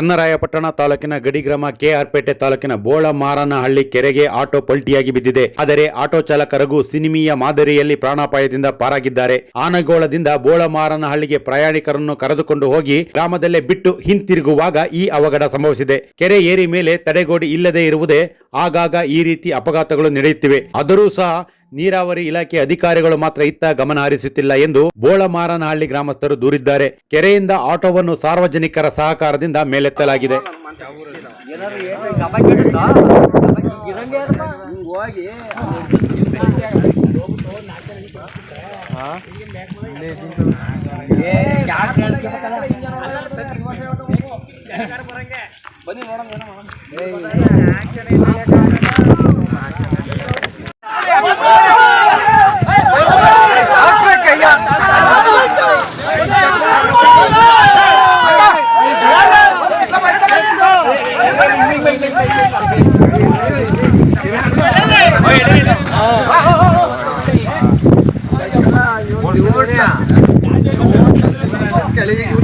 ಚನ್ನರಾಯಪಟ್ಟಣ ತಾಲೂಕಿನ ಗಡಿಗ್ರಾಮ ಕೆಆರ್ಪೇಟೆ ತಾಲೂಕಿನ ಬೋಳಮಾರನಹಳ್ಳಿ ಕೆರೆಗೆ ಆಟೋ ಪಲ್ಟಿಯಾಗಿ ಬಿದ್ದಿದೆ. ಆದರೆ ಆಟೋ ಚಾಲಕ ರಘು ಸಿನಿಮೀಯ ಮಾದರಿಯಲ್ಲಿ ಪ್ರಾಣಾಪಾಯದಿಂದ ಪಾರಾಗಿದ್ದಾರೆ. ಆನಗೋಳದಿಂದ ಬೋಳಮಾರನಹಳ್ಳಿಗೆ ಪ್ರಯಾಣಿಕರನ್ನು ಕರೆದುಕೊಂಡು ಹೋಗಿ ಗ್ರಾಮದಲ್ಲೇ ಬಿಟ್ಟು ಹಿಂತಿರುಗುವಾಗ ಈ ಅವಘಡ ಸಂಭವಿಸಿದೆ. ಕೆರೆ ಏರಿ ಮೇಲೆ ತಡೆಗೋಡೆ ಇಲ್ಲದೆ ಇರುವುದೇ ಆಗಾಗ ಈ ರೀತಿ ಅಪಘಾತಗಳು ನಡೆಯುತ್ತಿವೆ. ಆದರೂ ಸಹ ನೀರಾವರಿ ಇಲಾಖೆ ಅಧಿಕಾರಿಗಳು ಮಾತ್ರ ಇತ್ತ ಗಮನ ಹರಿಸುತ್ತಿಲ್ಲ ಎಂದು ಬೋಳಮಾರನಹಳ್ಳಿ ಗ್ರಾಮಸ್ಥರು ದೂರಿದ್ದಾರೆ. ಕೆರೆಯಿಂದ ಆಟೋವನ್ನು ಸಾರ್ವಜನಿಕರ ಸಹಕಾರದಿಂದ ಮೇಲೆತ್ತಲಾಗಿದೆ.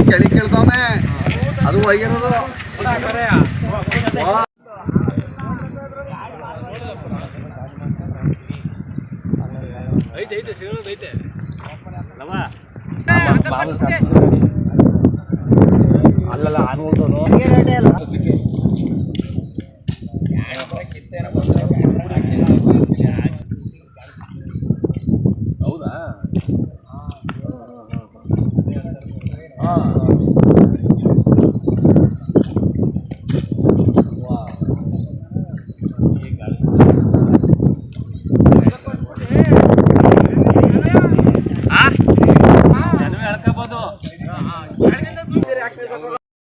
ಕೆಳಿ ಕೇಳ್ತಾವನೆ ಅದು ಹೋಗಿರೋದು. ಅಲ್ಲಲ್ಲ ಆನ್ವಲ್ದು ಹೌದಾ? ಹೇಳ್ಕೋಬಹುದು.